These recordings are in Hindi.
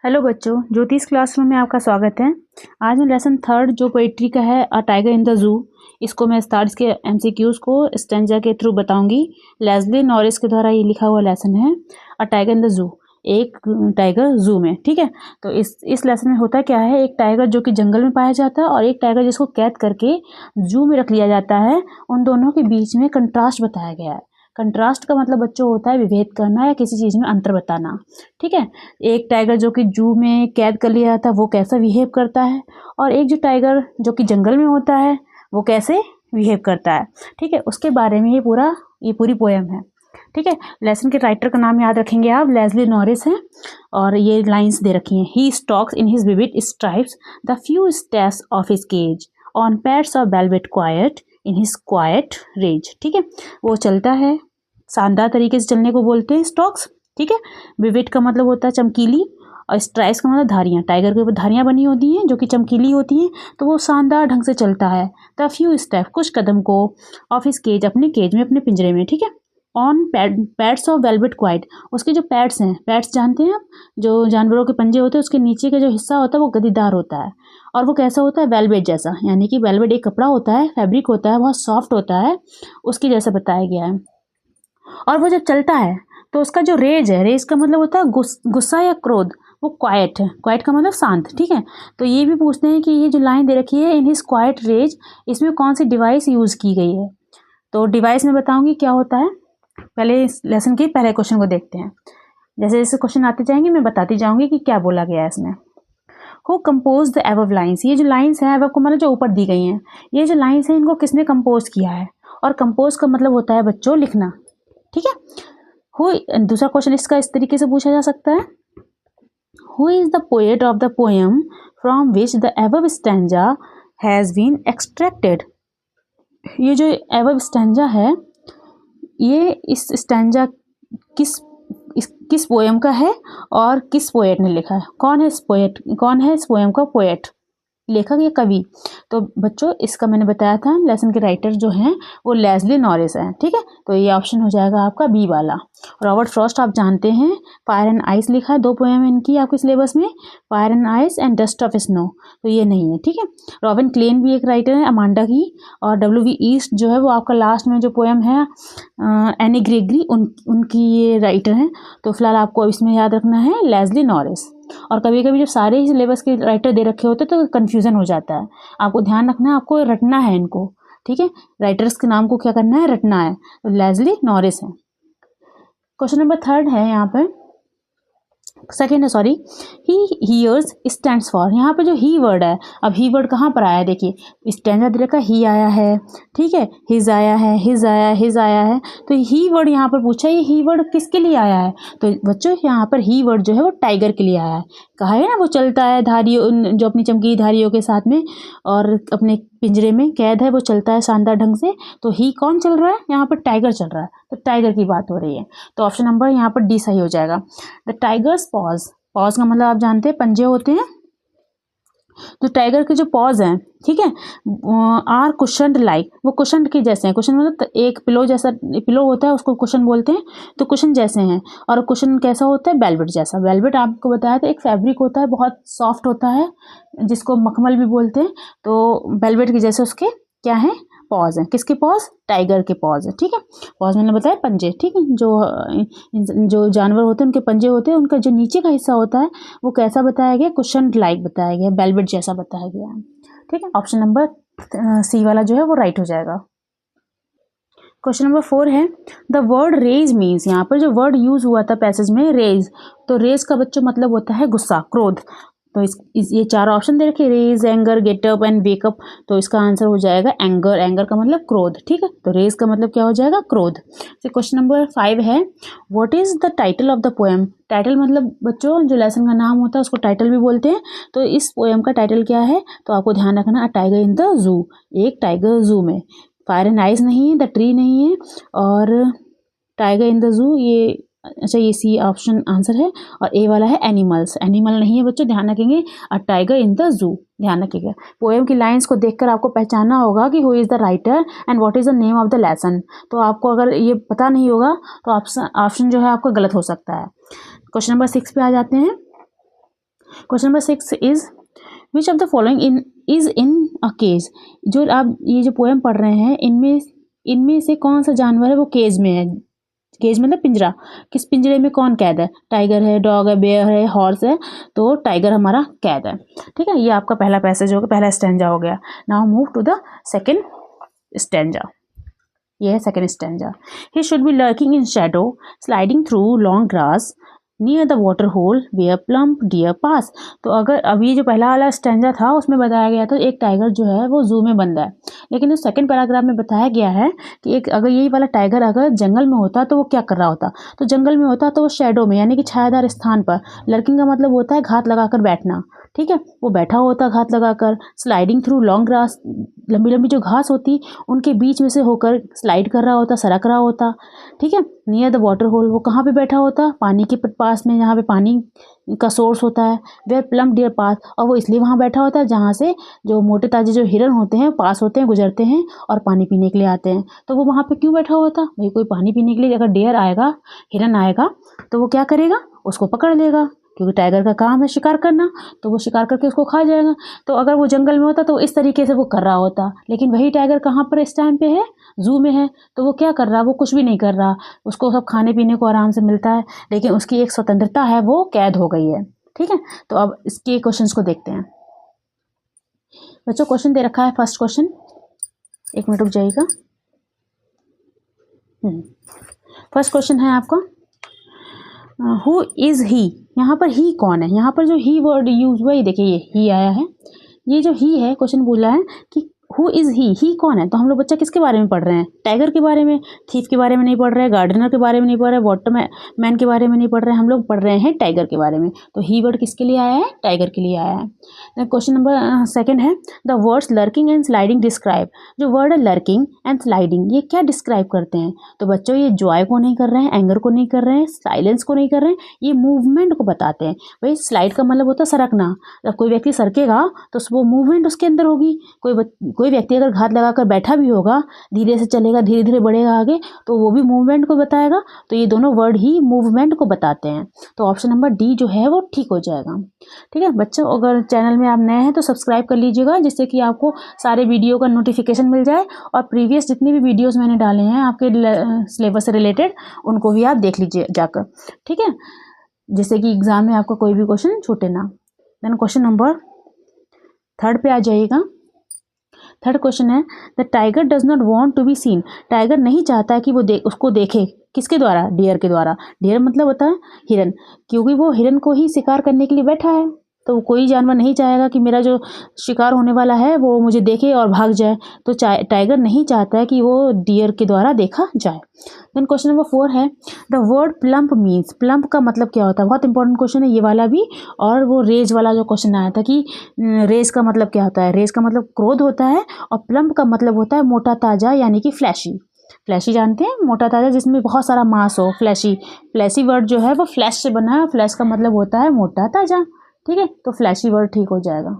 हेलो बच्चों, ज्योतिष क्लासरूम में आपका स्वागत है। आज मैं लेसन थर्ड जो पोइट्री का है a tiger in the zoo, इसको मैं स्टार्स के एमसीक्यूज को स्टेंजा के थ्रू बताऊंगी। लेस्ली नॉरिस के द्वारा ये लिखा हुआ लेसन है a tiger in the zoo, एक टाइगर जू में। ठीक है, तो इस लेसन में होता क्या है, एक टाइगर जो कि जंगल में पाया जाता है और एक टाइगर जिसको कैद करके जू में रख लिया जाता है, उन दोनों के बीच में कंट्रास्ट बताया गया है। कंट्रास्ट का मतलब बच्चों होता है विभेद करना या किसी चीज़ में अंतर बताना। ठीक है, एक टाइगर जो कि जू में कैद कर लिया जाता है वो कैसा बिहेव करता है, और एक जो टाइगर जो कि जंगल में होता है वो कैसे बिहेव करता है। ठीक है, उसके बारे में ये पूरी पोएम है। ठीक है, लेसन के राइटर का नाम याद रखेंगे आप, लेस्ली नॉरिस हैं, और ये लाइंस दे रखी हैं। He stalks in his vivid stripes the few steps of his cage on pads of velvet quiet in his quiet rage. ठीक है, वो चलता है, शानदार तरीके से चलने को बोलते हैं स्टॉक्स। ठीक है, विविड का मतलब होता है चमकीली, और स्ट्राइप्स का मतलब धारियाँ। टाइगर के ऊपर धारियाँ बनी होती हैं जो कि चमकीली होती हैं, तो वो शानदार ढंग से चलता है। द फ्यू स्टेप, कुछ कदम को, ऑफ हिज केज, अपने केज में, अपने पिंजरे में। ठीक है, on pads of velvet quite, उसके जो पैड्स हैं, पैड्स जानते हैं आप, जो जानवरों के पंजे होते हैं उसके नीचे का जो हिस्सा होता है वो गद्दीदार होता है, और वो कैसा होता है, वेलवेट जैसा। यानी कि वेलवेट एक कपड़ा होता है, फैब्रिक होता है, बहुत सॉफ्ट होता है, उसके जैसा बताया गया है। और वो जब चलता है तो उसका जो रेज है, रेज का मतलब होता है गुस्सा या क्रोध, वो क्वाइट है। क्वाइट का मतलब शांत। ठीक है, तो ये भी पूछते हैं कि ये जो लाइन दे रखी है इन हिज क्वाइट रेज, इसमें कौन सी डिवाइस यूज़ की गई है। तो डिवाइस में बताऊंगी क्या होता है। पहले इस लेसन के पहले क्वेश्चन को देखते हैं। जैसे जैसे क्वेश्चन आते जाएंगे मैं बताती जाऊंगी कि क्या बोला गया है इसमें। Who compose the above lines, ये जो लाइन्स हैं एबव को मतलब जो ऊपर दी गई हैं, ये जो लाइन्स हैं इनको किसने कंपोज किया है। और कंपोज का मतलब होता है बच्चों लिखना। ठीक है, दूसरा क्वेश्चन इसका इस तरीके से पूछा जा सकता है, who is the poet of the poem from which the above stanza has been extracted. ये जो एबव स्टैंजा है, ये इस स्टैंजा किस पोएम का है और किस पोएट ने लिखा है। कौन है इस पोएम का पोएट, लेखक या कवि। तो बच्चों इसका मैंने बताया था, लेसन के राइटर जो हैं वो लेस्ली नॉरिस हैं। ठीक है, तो ये ऑप्शन हो जाएगा आपका बी वाला। रॉबर्ट फ्रॉस्ट आप जानते हैं, फायर एंड आइस लिखा है, 2 पोएम इनकी आपके सिलेबस में, fire and ice and dust of snow, तो ये नहीं है। ठीक है, रॉबिन क्लेन भी एक राइटर है अमांडा की, और W.V. ईस्ट जो है वो आपका लास्ट में जो पोएम है एनी ग्रेगरी, उनकी ये राइटर हैं। तो फिलहाल आपको इसमें याद रखना है लेस्ली नॉरिस। और कभी कभी जब सारे ही सिलेबस के राइटर दे रखे होते तो कन्फ्यूज़न हो जाता है, आपको ध्यान रखना है, आपको रटना है इनको। ठीक है, राइटर्स के नाम को क्या करना है, रटना है। तो लेस्ली नॉरिस है। क्वेश्चन नंबर 3 है यहाँ पे, सेकेंड है sorry, he hears stands for. यहाँ पे जो ही वर्ड है, अब ही वर्ड कहाँ पर आया है, देखिए स्टैंडा दे रखा, ही आया है। ठीक है, हिज आया है, हिज आया है, तो ही वर्ड यहाँ पर पूछा, ये ही वर्ड किसके लिए आया है। तो बच्चों यहाँ पर ही वर्ड जो है वो टाइगर के लिए आया है। कहा है ना वो चलता है धारियों, जो अपनी चमकीली धारियों के साथ में, और अपने पिंजरे में कैद है, वो चलता है शानदार ढंग से। तो ही कौन चल रहा है, यहाँ पर टाइगर चल रहा है, तो टाइगर की बात हो रही है। तो ऑप्शन नंबर यहाँ पर डी सही हो जाएगा। द टाइगर्स पॉज, पॉज का मतलब आप जानते हैं पंजे होते हैं, तो टाइगर के जो पॉज हैं, ठीक है, आर कुशन्ड लाइक, वो कुशन के जैसे हैं। कुशन मतलब एक पिलो जैसा, पिलो होता है उसको कुशन बोलते हैं, तो कुशन जैसे हैं। और कुशन कैसा होता है, वेलवेट जैसा। वेलवेट आपको बताया था एक फैब्रिक होता है, बहुत सॉफ्ट होता है, जिसको मखमल भी बोलते हैं। तो वेलवेट के जैसे उसके क्या है, पॉज है। किसके पॉज, टाइगर के पॉज है। ठीक है, पॉज मैंने बताया पंजे। ठीक है, जो जानवर होते हैं उनके पंजे होते हैं, उनका जो नीचे का हिस्सा होता है वो कैसा बताया गया, कुशन लाइक बताया गया, वेलवेट जैसा बताया गया है। ठीक है, ऑप्शन नंबर सी वाला जो है वो राइट हो जाएगा। क्वेश्चन नंबर 4 है, द वर्ड रेज मीन्स, यहाँ पर जो वर्ड यूज हुआ था पैसेज में रेज, तो रेज का बच्चों मतलब होता है गुस्सा, क्रोध। तो ये 4 ऑप्शन दे रखे, rage, anger, get up and wake up, तो इसका आंसर हो जाएगा एंगर। एंगर का मतलब क्रोध। ठीक है, तो रेज का मतलब क्या हो जाएगा, क्रोध। फिर क्वेश्चन नंबर 5 है, what is the title of the poem. Title मतलब बच्चों जो लेसन का नाम होता है उसको टाइटल भी बोलते हैं। तो इस पोएम का टाइटल क्या है, तो आपको ध्यान रखना, a tiger in the zoo, एक टाइगर जू में। फायर एंड आइस नहीं है, द ट्री नहीं है, और टाइगर इन द जू ये, अच्छा ये सी ऑप्शन आंसर है। और ए वाला है एनिमल्स, एनिमल नहीं है बच्चों, ध्यान रखेंगे, a tiger in the zoo, ध्यान रखिएगा। पोएम की लाइंस को देखकर आपको पहचानना होगा कि who is the writer and what is the name of the lesson. तो आपको अगर ये पता नहीं होगा तो ऑप्शन जो है आपका गलत हो सकता है। क्वेश्चन नंबर 6 पे आ जाते हैं, question number 6 is which of the following is in a cage. जो आप ये जो पोएम पढ़ रहे हैं इनमें से कौन सा जानवर है वो केज में है। केज मतलब पिंजरा, किस पिंजरे में कौन कैद है। टाइगर है, डॉग है, बेयर है, हॉर्स है, तो टाइगर हमारा कैद है। ठीक है, ये आपका पहला पैसेज हो गया, पहला स्टैंजा हो गया। Now move to the second stanza. ये है second stanza. He should be lurking in shadow sliding through long grass near the water hole where plump deer pass. तो अगर अभी जो पहला वाला स्टैंजा था उसमें बताया गया था एक टाइगर जो है वो जू में बंद है, लेकिन उस सेकंड पैराग्राफ में बताया गया है कि एक अगर यही वाला टाइगर अगर जंगल में होता तो वो क्या कर रहा होता। तो जंगल में होता तो वो शेडो में यानी कि छायादार स्थान पर, लर्किंग का मतलब होता है घात लगाकर बैठना। ठीक है, वो बैठा होता घात लगाकर, स्लाइडिंग थ्रू लॉन्ग ग्रास, लंबी लंबी जो घास होती उनके बीच में से होकर स्लाइड कर रहा होता, सरक रहा होता। ठीक है, नियर द वाटर होल, वो कहाँ पे बैठा होता, पानी के पास में, जहाँ पे पानी का सोर्स होता है। वेयर प्लम्प डियर पास, और वो इसलिए वहाँ बैठा होता है जहाँ से जो मोटे ताजे जो हिरन होते हैं पास होते हैं, गुजरते हैं और पानी पीने के लिए आते हैं। तो वो वहाँ पे क्यों बैठा होता, भाई कोई पानी पीने के लिए अगर डियर आएगा, हिरन आएगा तो वो क्या करेगा, उसको पकड़ लेगा, क्योंकि टाइगर का काम है शिकार करना, तो वो शिकार करके उसको खा जाएगा। तो अगर वो जंगल में होता तो इस तरीके से वो कर रहा होता, लेकिन वही टाइगर कहाँ पर इस टाइम पे है, जू में है। तो वो क्या कर रहा, वो कुछ भी नहीं कर रहा, उसको सब खाने पीने को आराम से मिलता है, लेकिन उसकी एक स्वतंत्रता है वो कैद हो गई है। ठीक है, तो अब इसके क्वेश्चंस को देखते हैं बच्चों। क्वेश्चन दे रखा है फर्स्ट क्वेश्चन, एक मिनट रुक जाइएगा। फर्स्ट क्वेश्चन है आपका हु इज ही। यहाँ पर ही कौन है, यहाँ पर जो ही वर्ड यूज हुआ है देखिए ये ही आया है। ये जो ही है क्वेश्चन बोला है कि हु इज ही कौन है। तो हम लोग बच्चा किसके बारे में पढ़ रहे हैं, टाइगर के बारे में, थीफ के बारे में नहीं पढ़ रहे हैं, गार्डनर के बारे में नहीं पढ़ रहे हैं, वाटरमैन के बारे में नहीं पढ़ रहे हैं, हम लोग पढ़ रहे हैं टाइगर के बारे में। तो ही वर्ड किसके लिए आया है, टाइगर के लिए आया है। क्वेश्चन नंबर सेकंड है the words lurking and sliding describe. जो वर्ड है लर्किंग एंड स्लाइडिंग ये क्या डिस्क्राइब करते हैं। तो बच्चों ये जॉय को नहीं कर रहे हैं, एंगर को नहीं कर रहे हैं, साइलेंस को नहीं कर रहे हैं, ये मूवमेंट को बताते हैं। भाई स्लाइड का मतलब होता है सरकना, जब कोई व्यक्ति सरकेगा तो वो मूवमेंट उसके अंदर होगी। कोई व्यक्ति अगर घात लगाकर बैठा भी होगा, धीरे से चलेगा, धीरे धीरे बढ़ेगा आगे, तो वो भी मूवमेंट को बताएगा। तो ये दोनों वर्ड ही मूवमेंट को बताते हैं। तो ऑप्शन नंबर डी जो है वो ठीक हो जाएगा। ठीक है बच्चों, अगर चैनल में आप नए हैं तो सब्सक्राइब कर लीजिएगा, जिससे कि आपको सारे वीडियो का नोटिफिकेशन मिल जाए, और प्रीवियस जितनी भी वीडियोस मैंने डाले हैं आपके सिलेबस से रिलेटेड उनको भी आप देख लीजिए जाकर। ठीक है, जिससे कि एग्जाम में आपका कोई भी क्वेश्चन छूटे ना। देन क्वेश्चन नंबर थर्ड पे आ जाइएगा। थर्ड क्वेश्चन है the tiger does not want to be seen. Tiger नहीं चाहता है कि वो उसको देखे, किसके द्वारा, डियर के द्वारा। डियर मतलब होता है हिरन, क्योंकि वो हिरन को ही शिकार करने के लिए बैठा है। तो कोई जानवर नहीं चाहेगा कि मेरा जो शिकार होने वाला है वो मुझे देखे और भाग जाए। तो टाइगर नहीं चाहता है कि वो डियर के द्वारा देखा जाए। देन क्वेश्चन नंबर 4 है the word plump means. Plump का मतलब क्या होता है, बहुत इंपॉर्टेंट क्वेश्चन है ये वाला भी। और वो रेज वाला जो क्वेश्चन आया था कि रेज का मतलब क्या होता है। रेज का मतलब क्रोध होता है, और प्लम्प का मतलब होता है मोटा ताजा यानी कि फ्लैशी। फ्लैशी जानते हैं, मोटा ताजा जिसमें बहुत सारा मांस हो, फ्लैशी। फ्लैशी वर्ड जो है वो फ्लैश से बना है, फ्लैश का मतलब होता है मोटा ताजा। ठीक है, तो फ्लैशी वर्ड ठीक हो जाएगा।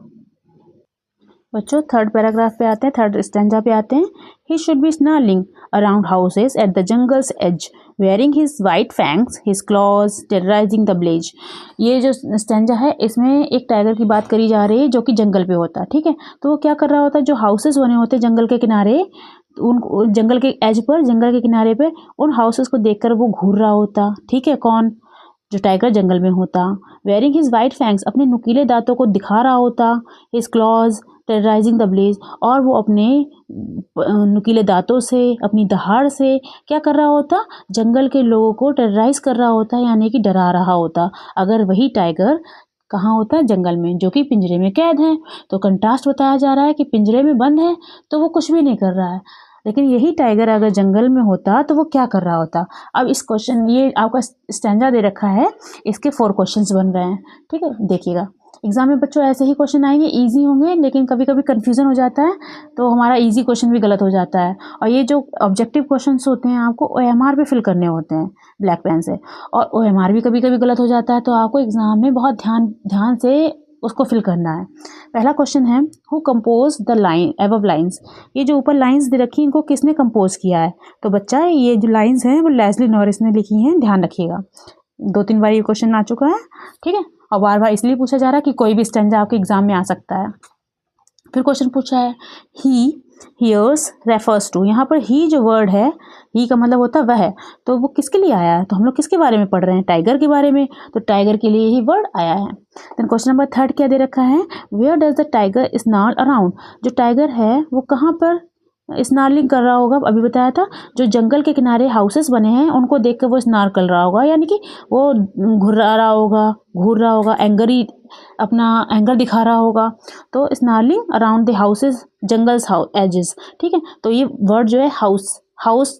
बच्चों थर्ड पैराग्राफ पे आते हैं, थर्ड स्टैंजा पे आते हैं। He should be snarling around houses at the jungles edge wearing his white fangs his claws terrorising the blaze. ये जो स्टैंजा है इसमें एक टाइगर की बात करी जा रही है जो कि जंगल पे होता है। ठीक है, तो वो क्या कर रहा होता है, जो हाउसेस बने होते हैं जंगल के किनारे, उन जंगल के एज पर, जंगल के किनारे पे उन हाउसेस को देखकर वो घूर रहा होता। ठीक है, कौन, जो टाइगर जंगल में होता। वेयरिंग हिज वाइट फैंग्स, अपने नुकीले दांतों को दिखा रहा होता। His claws terrorising the blaze, और वो अपने नुकीले दांतों से, अपनी दहाड़ से क्या कर रहा होता, जंगल के लोगों को टेरराइज कर रहा होता, यानी कि डरा रहा होता। अगर वही टाइगर कहाँ होता है, जंगल में, जो कि पिंजरे में कैद है। तो कंट्रास्ट बताया जा रहा है कि पिंजरे में बंद है तो वो कुछ भी नहीं कर रहा है, लेकिन यही टाइगर अगर जंगल में होता तो वो क्या कर रहा होता। अब इस क्वेश्चन, ये आपका स्टैंजा दे रखा है, इसके 4 क्वेश्चंस बन रहे हैं। ठीक है, देखिएगा एग्जाम में बच्चों ऐसे ही क्वेश्चन आएंगे, इजी होंगे, लेकिन कभी कभी कन्फ्यूजन हो जाता है तो हमारा इजी क्वेश्चन भी गलत हो जाता है। और ये जो ऑब्जेक्टिव क्वेश्चंस होते हैं आपको OMR पे फिल करने होते हैं ब्लैक पेन से, और OMR भी कभी कभी गलत हो जाता है, तो आपको एग्जाम में बहुत ध्यान से उसको फिल करना है। पहला क्वेश्चन है who compose the line above lines. ये जो ऊपर लाइन्स दे रखी हैं इनको किसने कंपोज किया है। तो बच्चा ये जो लाइन्स हैं वो लेस्ली नॉरिस ने लिखी हैं, ध्यान रखिएगा, 2-3 बार ये क्वेश्चन आ चुका है। ठीक है, और बार बार इसलिए पूछा जा रहा है कि कोई भी स्टैंजा आपके एग्जाम में आ सकता है। फिर क्वेश्चन पूछा है ही हियर्स रेफर्स टू। यहाँ पर ही जो वर्ड है, ही का मतलब होता है वह, तो वो किसके लिए आया है? तो हम लोग किसके बारे में पढ़ रहे हैं? टाइगर के बारे में, तो टाइगर के लिए ही वर्ड आया है। देन क्वेश्चन नंबर 3 क्या दे रखा है? Where does the tiger snarl around. जो टाइगर है वो कहाँ पर स्नार्लिंग कर रहा होगा? अभी बताया था, जो जंगल के किनारे हाउसेस बने हैं उनको देख कर वो स्नार कर रहा होगा, यानी कि वो घुर्रा रहा होगा, घूर रहा होगा, एंगरी अपना एंगर दिखा रहा होगा। तो snarling around the houses jungles edges, ठीक है। तो ये वर्ड जो है हाउस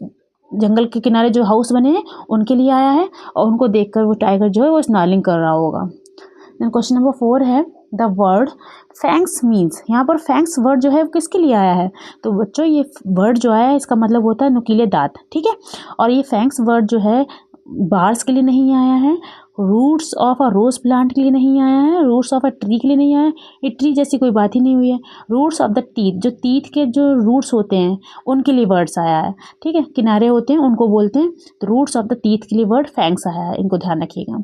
जंगल के किनारे जो हाउस बने हैं उनके लिए आया है, और उनको देखकर वो टाइगर जो है वो स्नार्लिंग कर रहा होगा। देन क्वेश्चन नंबर 4 है द वर्ड फैंक्स मीन्स। यहाँ पर फैंक्स वर्ड जो है वो किसके लिए आया है? तो बच्चों ये वर्ड जो आया है इसका मतलब होता है नुकीले दांत, ठीक है। और ये फैंक्स वर्ड जो है बार्स के लिए नहीं आया है, roots of a rose plant के लिए नहीं आया है, रूट्स ऑफ अ ट्री के लिए नहीं आया है, ये ट्री जैसी कोई बात ही नहीं हुई है। रूट्स ऑफ द टीथ, जो टीथ के जो रूट्स होते हैं उनके लिए वर्ड्स आया है, ठीक है। किनारे होते हैं उनको बोलते हैं, तो रूट्स ऑफ द टीथ के लिए वर्ड फैंक्स आया है, इनको ध्यान रखिएगा।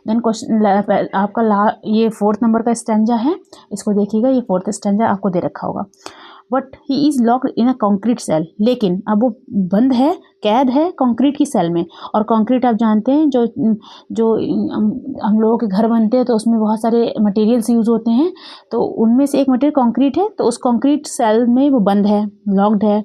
देन क्वेश्चन आपका ये 4th नंबर का स्टैंजा है, इसको देखिएगा। ये 4th स्टैंजा आपको दे रखा होगा। But he is locked in a concrete cell. लेकिन अब वो बंद है, कैद है कंक्रीट की सेल में। और कंक्रीट आप जानते हैं जो जो हम लोगों के घर बनते हैं तो उसमें बहुत सारे मटेरियल्स यूज़ होते हैं, तो उनमें से एक मटेरियल कंक्रीट है, तो उस कंक्रीट सेल में वो बंद है, लॉक्ड है।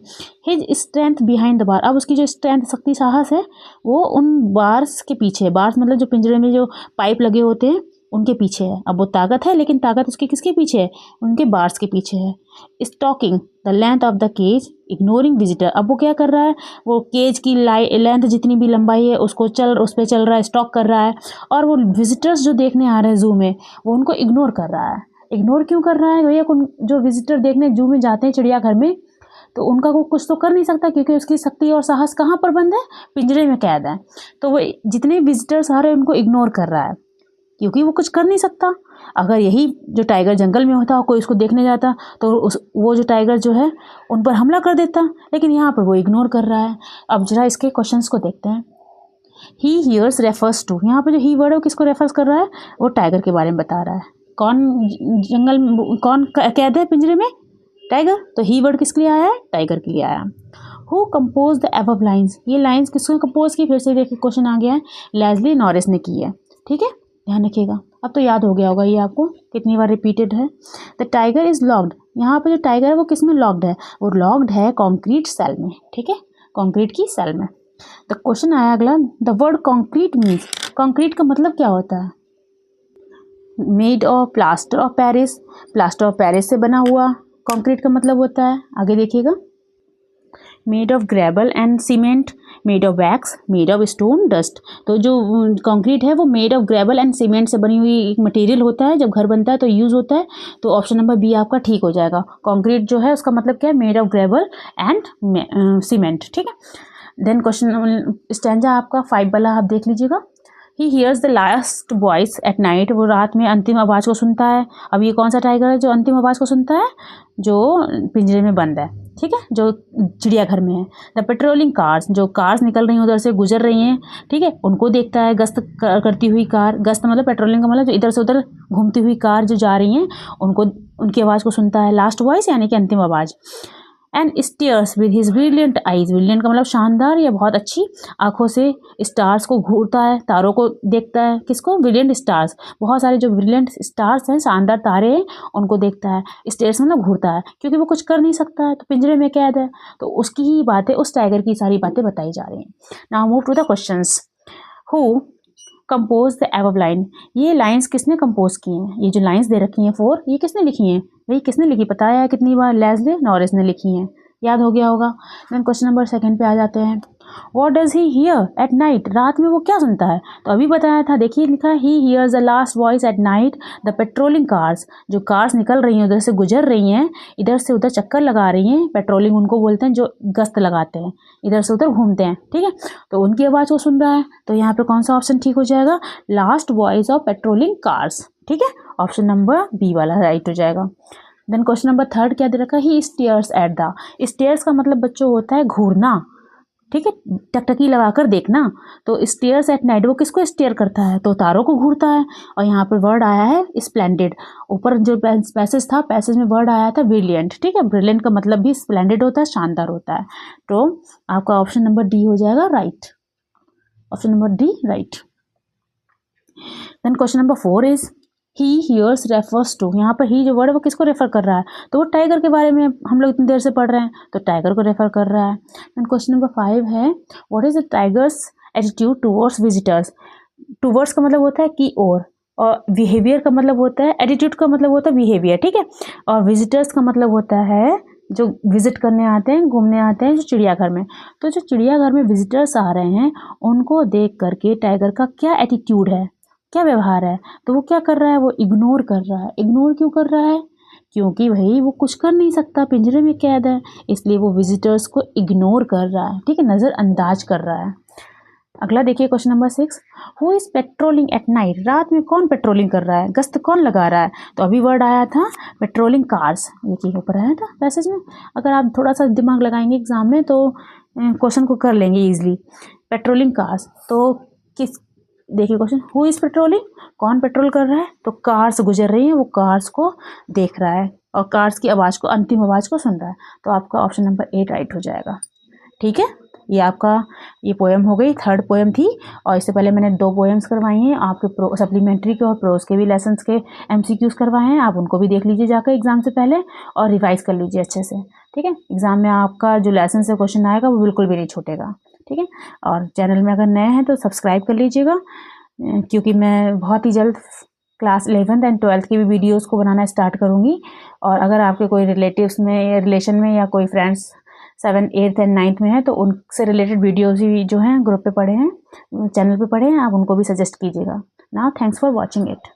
His strength behind the bar. अब उसकी जो स्ट्रेंथ, शक्ति, साहस है वो उन बार्स के पीछे है। बार्स मतलब जो पिंजरे में जो पाइप लगे होते हैं उनके पीछे है। अब वो ताकत है, लेकिन ताकत उसकी किसके पीछे है? उनके बार्स के पीछे है। Stalking the length of the cage ignoring visitor. अब वो क्या कर रहा है? वो केज की लेंथ जितनी भी लंबाई है उसको उस पर चल रहा है, स्टॉक कर रहा है, और वो विजिटर्स जो देखने आ रहे हैं जू में वो उनको इग्नोर कर रहा है। इग्नोर क्यों कर रहा है भैया? जो विजिटर देखने जू में जाते हैं, चिड़ियाघर में, तो उनका वो कुछ तो कर नहीं सकता, क्योंकि उसकी शक्ति और साहस कहाँ पर बंद है? पिंजरे में कैद है। तो वो जितने विजिटर्स आ रहे हैं उनको इग्नोर कर रहा है, क्योंकि वो कुछ कर नहीं सकता। अगर यही जो टाइगर जंगल में होता और कोई उसको देखने जाता तो वो जो टाइगर जो है उन पर हमला कर देता, लेकिन यहाँ पर वो इग्नोर कर रहा है। अब जरा इसके क्वेश्चंस को देखते हैं। He here's refers to. यहाँ पर जो ही वर्ड है वो किसको रेफर्स कर रहा है? वो टाइगर के बारे में बता रहा है। कौन जंगल में, कौन कैद है पिंजरे में? टाइगर। तो ही वर्ड किसके लिए आया है? टाइगर के लिए आया। Who compose the above lines. ये लाइन्स किसने कंपोज की? फिर से देखिए क्वेश्चन आ गया है, लेस्ली नॉरिस ने की है, ठीक है, ध्यान रखिएगा। अब तो याद हो गया होगा ये आपको, कितनी बार रिपीटेड है। The tiger is locked. यहाँ पर जो टाइगर है वो किस में लॉक्ड है? वो लॉक्ड है कंक्रीट सेल में, ठीक है, कंक्रीट की सेल में। तो क्वेश्चन आया अगला, the word concrete means. Concrete का मतलब क्या होता है? Made of plaster of Paris. Plaster of Paris से बना हुआ कंक्रीट का मतलब होता है। आगे देखिएगा, made of gravel and cement, made of wax, made of stone dust. तो जो कंक्रीट है वो made of gravel and cement से बनी हुई एक मटेरियल होता है, जब घर बनता है तो यूज़ होता है। तो ऑप्शन नंबर बी आपका ठीक हो जाएगा। कंक्रीट जो है उसका मतलब क्या है? Made of gravel and cement, ठीक है। देन क्वेश्चन स्टैंजा आपका 5 वाला आप देख लीजिएगा। He hears the last voice at night. वो रात में अंतिम आवाज़ को सुनता है। अब ये कौन सा टाइगर है जो अंतिम आवाज़ को सुनता है? जो पिंजरे में बंद है, ठीक है, जो चिड़ियाघर में है। The patrolling cars. जो कार्स निकल रही हैं, उधर से गुजर रही हैं, ठीक है, उनको देखता है। गश्त करती हुई कार, गश्त मतलब पेट्रोलिंग का मतलब जो इधर से उधर घूमती हुई कार जो जा रही हैं उनको, उनकी आवाज़ को सुनता है। लास्ट वॉइस यानी कि अंतिम आवाज़। And stairs with his brilliant eyes. Brilliant का मतलब शानदार या बहुत अच्छी आंखों से स्टार्स को घूरता है, तारों को देखता है। किसको? Brilliant stars. बहुत सारे जो ब्रिलियंट स्टार्स हैं, शानदार तारे हैं, उनको देखता है। स्टेयर्स मतलब घूरता है, क्योंकि वो कुछ कर नहीं सकता है, तो पिंजरे में कैद है। तो उसकी ही बातें, उस टाइगर की सारी बातें बताई जा रही हैं। Now move to the questions. Who compose the above line. ये लाइंस किसने कंपोज की हैं? ये जो लाइंस दे रखी हैं 4, ये किसने लिखी हैं? भाई किसने लिखी? बताया है कितनी बार? लेस्ली नॉरिस ने लिखी हैं, याद हो गया होगा। देन क्वेश्चन नंबर 2 पे आ जाते हैं। What does he here at night. रात में वो क्या सुनता है? तो अभी बताया था, देखिए लिखा है, he hears the last voice at night the patrolling cars. जो कार्स निकल रही हैं, उधर से गुजर रही हैं, इधर से उधर चक्कर लगा रही हैं, पेट्रोलिंग उनको बोलते हैं, जो गश्त लगाते हैं, इधर से उधर घूमते हैं, ठीक है, तो उनकी आवाज़ वो सुन रहा है। तो यहाँ पे कौन सा ऑप्शन ठीक हो जाएगा? Last voice of patrolling cars, ठीक है, ऑप्शन नंबर बी वाला राइट हो जाएगा। देन क्वेश्चन नंबर 3 क्या दे रखा है? ही स्टेयर्स एट द। स्टेयर्स का मतलब बच्चों होता है घूरना, ठीक है, टकटकी लगाकर देखना। तो स्टेयर्स एट नाइट, वो किसको स्टेयर करता है? तो तारों को घूरता है। और यहाँ पर वर्ड आया है स्प्लेंडेड। ऊपर जो पैसेज था, पैसेज में वर्ड आया था ब्रिलियंट। ठीक है, ब्रिलियंट का मतलब भी स्प्लेंडेड होता है, शानदार होता है। तो आपका ऑप्शन नंबर डी हो जाएगा right. Option number D right. Then question number 4 is he here's refers to. यहाँ पर ही जो वर्ड है वो किसको रेफर कर रहा है? तो वो टाइगर के बारे में हम लोग इतनी देर से पढ़ रहे हैं, तो टाइगर को रेफर कर रहा है। एंड क्वेश्चन नंबर 5 है what is the tigers attitude towards visitors. Towards का मतलब होता है की और बिहेवियर का मतलब होता है, एटीट्यूड का मतलब होता है बिहेवियर। ठीक है, और विजिटर्स का मतलब होता है जो विजिट करने आते हैं, घूमने आते हैं जो चिड़ियाघर में। तो जो चिड़ियाघर में विजिटर्स आ रहे हैं उनको देख करके टाइगर का क्या एटीट्यूड है, क्या व्यवहार है? तो वो क्या कर रहा है? वो इग्नोर कर रहा है। इग्नोर क्यों कर रहा है? क्योंकि भाई वो कुछ कर नहीं सकता, पिंजरे में कैद है, इसलिए वो विजिटर्स को इग्नोर कर रहा है। ठीक है, नज़रअंदाज कर रहा है। अगला देखिए question number 6, who is patrolling at night. रात में कौन पेट्रोलिंग कर रहा है, गश्त कौन लगा रहा है? तो अभी वर्ड आया था पेट्रोलिंग कार्स, ये चीज़ ऊपर आया था पैसेज में। अगर आप थोड़ा सा दिमाग लगाएंगे एग्जाम में तो क्वेश्चन को कर लेंगे ईजिली। पेट्रोलिंग कार्स, तो किस, देखिए क्वेश्चन, हु इज पेट्रोलिंग, कौन पेट्रोल कर रहा है? तो कार्स गुजर रही है, वो कार्स को देख रहा है और कार्स की आवाज़ को, अंतिम आवाज़ को सुन रहा है। तो आपका ऑप्शन नंबर 8 राइट हो जाएगा। ठीक है, ये आपका ये पोएम हो गई, थर्ड पोएम थी। और इससे पहले मैंने 2 पोएम्स करवाई हैं आपके सप्लीमेंट्री के और प्रोज के भी लेसन्स के MCQs करवाए हैं, आप उनको भी देख लीजिए जाकर एग्जाम से पहले और रिवाइज कर लीजिए अच्छे से। ठीक है, एग्जाम में आपका जो लेसन से क्वेश्चन आएगा वो बिल्कुल भी नहीं छूटेगा। ठीक है, और चैनल में अगर नए हैं तो सब्सक्राइब कर लीजिएगा, क्योंकि मैं बहुत ही जल्द क्लास 11th एंड 12th की भी वीडियोस को बनाना स्टार्ट करूँगी। और अगर आपके कोई रिलेटिव्स में, रिलेशन में या कोई friends 7th 8th and 9th में है तो उनसे रिलेटेड वीडियोस भी जो हैं ग्रुप पे पड़े हैं, चैनल पे पड़े हैं, आप उनको भी सजेस्ट कीजिएगा। Now thanks for watching it.